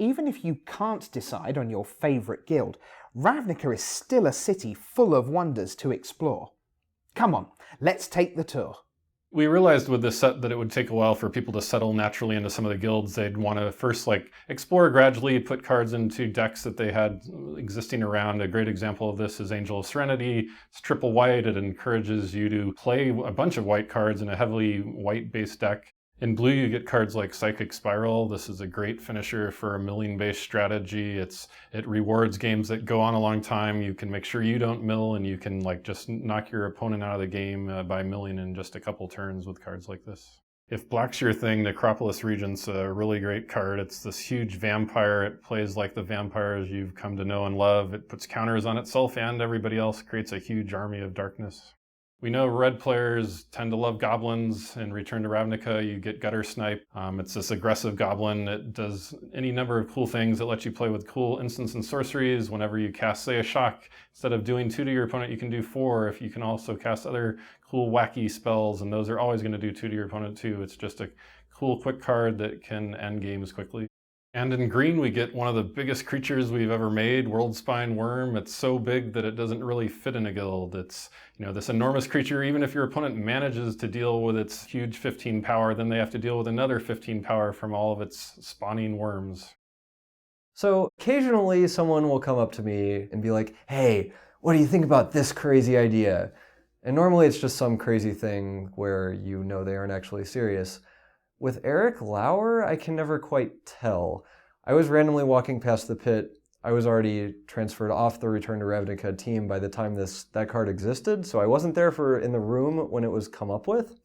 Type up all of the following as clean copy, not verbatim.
even if you can't decide on your favourite guild, Ravnica is still a city full of wonders to explore. Come on, let's take the tour. We realized with this set that it would take a while for people to settle naturally into some of the guilds. They'd want to first explore gradually, put cards into decks that they had existing around. A great example of this is Angel of Serenity. It's triple white. It encourages you to play a bunch of white cards in a heavily white-based deck. In blue, you get cards like Psychic Spiral. This is a great finisher for a milling-based strategy. It rewards games that go on a long time. You can make sure you don't mill, and you can just knock your opponent out of the game by milling in just a couple turns with cards like this. If black's your thing, Necropolis Regent's a really great card. It's this huge vampire. It plays like the vampires you've come to know and love. It puts counters on itself and everybody else, creates a huge army of darkness. We know red players tend to love goblins. In Return to Ravnica, you get Gutter Snipe. It's this aggressive goblin. It does any number of cool things. It lets you play with cool instants and sorceries. Whenever you cast, say, a shock, instead of doing 2 to your opponent, you can do 4. If you can also cast other cool, wacky spells, and those are always going to do 2 to your opponent too. It's just a cool, quick card that can end games quickly. And in green, we get one of the biggest creatures we've ever made, Worldspine Worm. It's so big that it doesn't really fit in a guild. It's, this enormous creature. Even if your opponent manages to deal with its huge 15 power, then they have to deal with another 15 power from all of its spawning worms. So occasionally someone will come up to me and be like, hey, what do you think about this crazy idea? And normally it's just some crazy thing where they aren't actually serious. With Eric Lauer, I can never quite tell. I was randomly walking past the pit. I was already transferred off the Return to Ravnica team by the time that card existed, so I wasn't there in the room when it was come up with.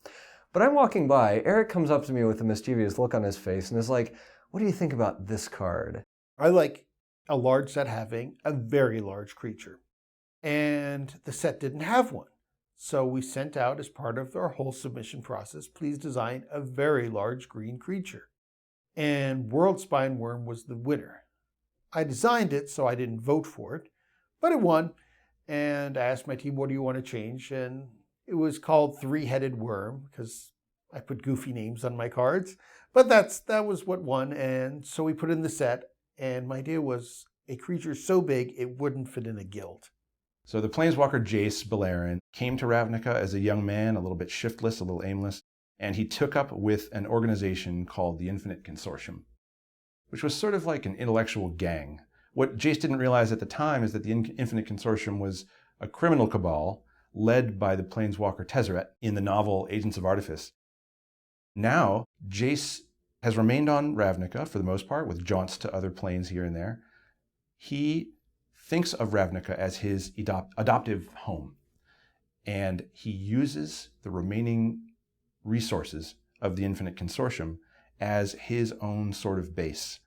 But I'm walking by. Eric comes up to me with a mischievous look on his face and is like, what do you think about this card? I like a large set having a very large creature. And the set didn't have one. So we sent out, as part of our whole submission process, please design a very large green creature. And Worldspine Worm was the winner. I designed it, so I didn't vote for it, but it won. And I asked my team, what do you want to change? And it was called Three-Headed Worm, because I put goofy names on my cards. But that was what won, and so we put it in the set. And my idea was a creature so big it wouldn't fit in a guild. So the planeswalker Jace Beleren came to Ravnica as a young man, a little bit shiftless, a little aimless, and he took up with an organization called the Infinite Consortium, which was sort of like an intellectual gang. What Jace didn't realize at the time is that the Infinite Consortium was a criminal cabal led by the planeswalker Tezzeret in the novel Agents of Artifice. Now, Jace has remained on Ravnica for the most part, with jaunts to other planes here and there. He thinks of Ravnica as his adoptive home, and he uses the remaining resources of the Infinite Consortium as his own sort of base.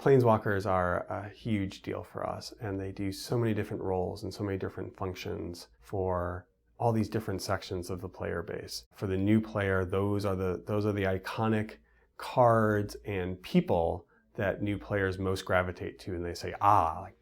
Planeswalkers are a huge deal for us, and they do so many different roles and so many different functions for all these different sections of the player base. For the new player, those are the iconic cards and people that new players most gravitate to, and they say,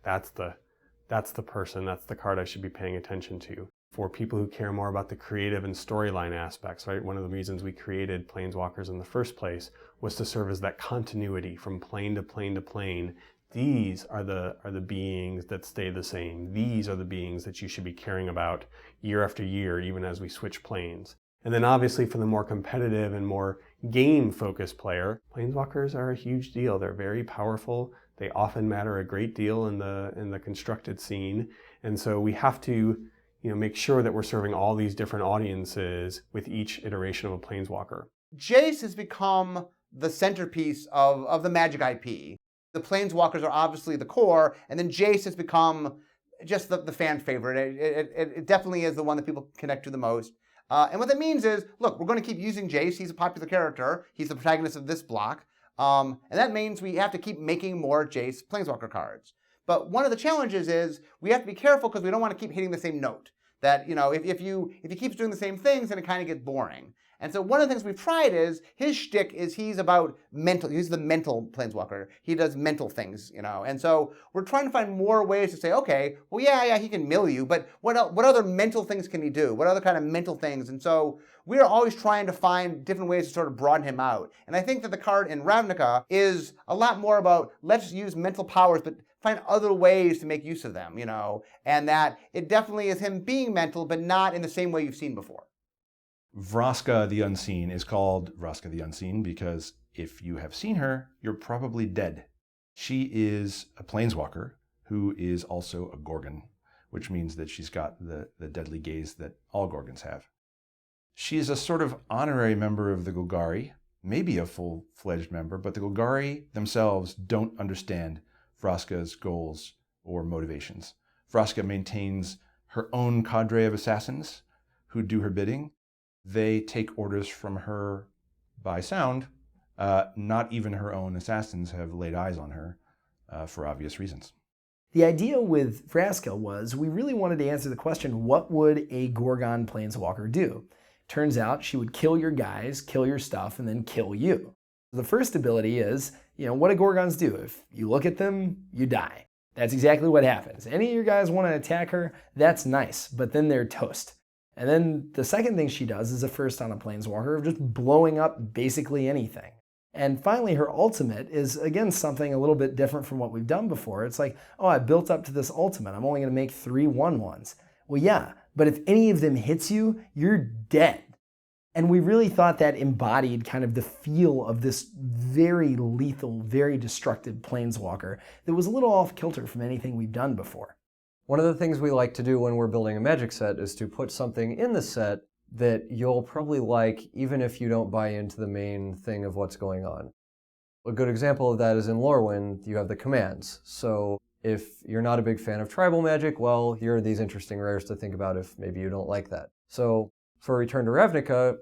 that's the person, that's the card I should be paying attention to. For people who care more about the creative and storyline aspects, right? One of the reasons we created Planeswalkers in the first place was to serve as that continuity from plane to plane to plane. These are the beings that stay the same. These are the beings that you should be caring about year after year, even as we switch planes. And then obviously for the more competitive and more game-focused player, Planeswalkers are a huge deal. They're very powerful. They often matter a great deal in the constructed scene. And so we have to make sure that we're serving all these different audiences with each iteration of a Planeswalker. Jace has become the centerpiece of the Magic IP. The Planeswalkers are obviously the core, and then Jace has become just the fan favorite. It definitely is the one that people connect to the most. And what that means is, look, we're going to keep using Jace. He's a popular character. He's the protagonist of this block. And that means we have to keep making more Jace Planeswalker cards. But one of the challenges is we have to be careful because we don't want to keep hitting the same note. That, if he keeps doing the same things, then it kind of gets boring. And so one of the things we've tried is his shtick is he's about mental. He's the mental planeswalker. He does mental things, And so we're trying to find more ways to say, okay, well, yeah, he can mill you, but what other mental things can he do? What other kind of mental things? And so we're always trying to find different ways to sort of broaden him out. And I think that the card in Ravnica is a lot more about let's use mental powers, but find other ways to make use of them, And that it definitely is him being mental, but not in the same way you've seen before. Vraska the Unseen is called Vraska the Unseen because if you have seen her, you're probably dead. She is a planeswalker who is also a Gorgon, which means that she's got the deadly gaze that all Gorgons have. She is a sort of honorary member of the Golgari, maybe a full-fledged member, but the Golgari themselves don't understand Vraska's goals or motivations. Vraska maintains her own cadre of assassins who do her bidding. They take orders from her by sound. Not even her own assassins have laid eyes on her for obvious reasons. The idea with Vraska was we really wanted to answer the question, what would a Gorgon planeswalker do? Turns out she would kill your guys, kill your stuff, and then kill you. The first ability is, what do Gorgons do? If you look at them, you die. That's exactly what happens. Any of your guys want to attack her, that's nice, but then they're toast. And then the second thing she does is a first on a planeswalker of just blowing up basically anything. And finally, her ultimate is, again, something a little bit different from what we've done before. It's like, oh, I built up to this ultimate. I'm only going to make 3 1/1s. Well, yeah, but if any of them hits you, you're dead. And we really thought that embodied kind of the feel of this very lethal, very destructive planeswalker that was a little off kilter from anything we've done before. One of the things we like to do when we're building a Magic set is to put something in the set that you'll probably like even if you don't buy into the main thing of what's going on. A good example of that is in Lorwyn, you have the commands. So if you're not a big fan of tribal magic, well, here are these interesting rares to think about if maybe you don't like that. So for Return to Ravnica,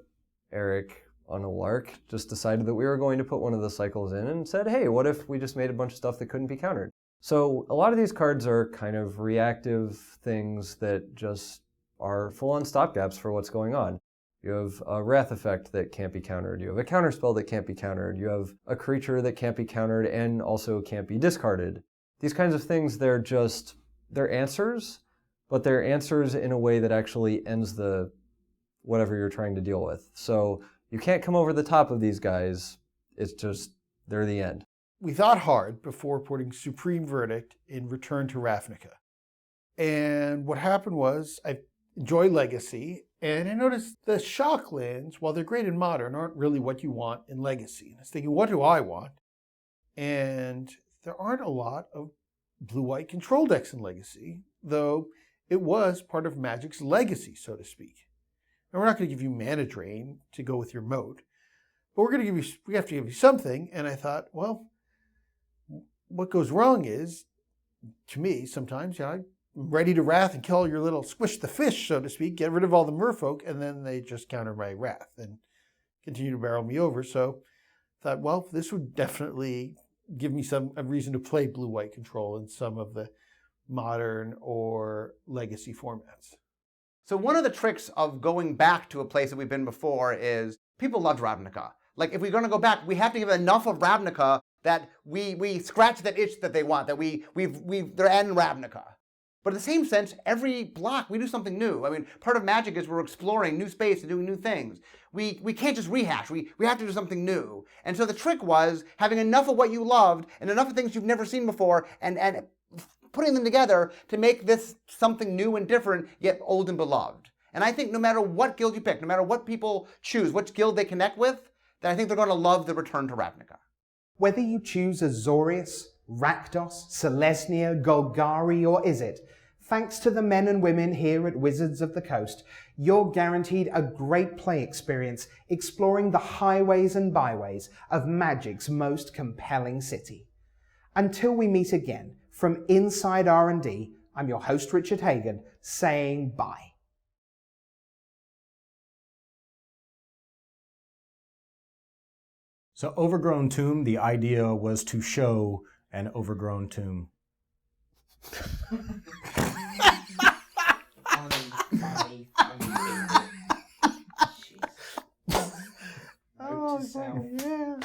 Eric, on a lark, just decided that we were going to put one of the cycles in and said, hey, what if we just made a bunch of stuff that couldn't be countered? So a lot of these cards are kind of reactive things that just are full-on stopgaps for what's going on. You have a Wrath effect that can't be countered. You have a counterspell that can't be countered. You have a creature that can't be countered and also can't be discarded. These kinds of things, they're answers, but they're answers in a way that actually ends the whatever you're trying to deal with. So you can't come over the top of these guys. It's just, they're the end. We thought hard before putting Supreme Verdict in Return to Ravnica. And what happened was I enjoy Legacy, and I noticed the shock lands, while they're great in Modern, aren't really what you want in Legacy. And I was thinking, what do I want? And there aren't a lot of blue-white control decks in Legacy, though it was part of Magic's legacy, so to speak. And we're not going to give you mana drain to go with your moat, but we have to give you something. And I thought, well, what goes wrong is, to me, sometimes, I'm ready to wrath and kill your little squish the fish, so to speak, get rid of all the merfolk, and then they just counter my wrath and continue to barrel me over. So I thought, well, this would definitely give me a reason to play blue-white control in some of the Modern or Legacy formats. So one of the tricks of going back to a place that we've been before is people loved Ravnica. Like, if we're going to go back, we have to give enough of Ravnica that we scratch that itch that they want, that they're in Ravnica. But in the same sense, every block we do something new. I mean, part of Magic is we're exploring new space and doing new things. We can't just rehash. We have to do something new. And so the trick was having enough of what you loved and enough of things you've never seen before and putting them together to make this something new and different, yet old and beloved. And I think no matter what guild you pick, no matter what people choose, which guild they connect with, then I think they're going to love the Return to Ravnica. Whether you choose Azorius, Rakdos, Selesnya, Golgari, or Izzet, thanks to the men and women here at Wizards of the Coast, you're guaranteed a great play experience exploring the highways and byways of Magic's most compelling city. Until we meet again, from Inside R&D, I'm your host Richard Hagan, saying bye. So Overgrown Tomb, the idea was to show an overgrown tomb. funny. Yeah.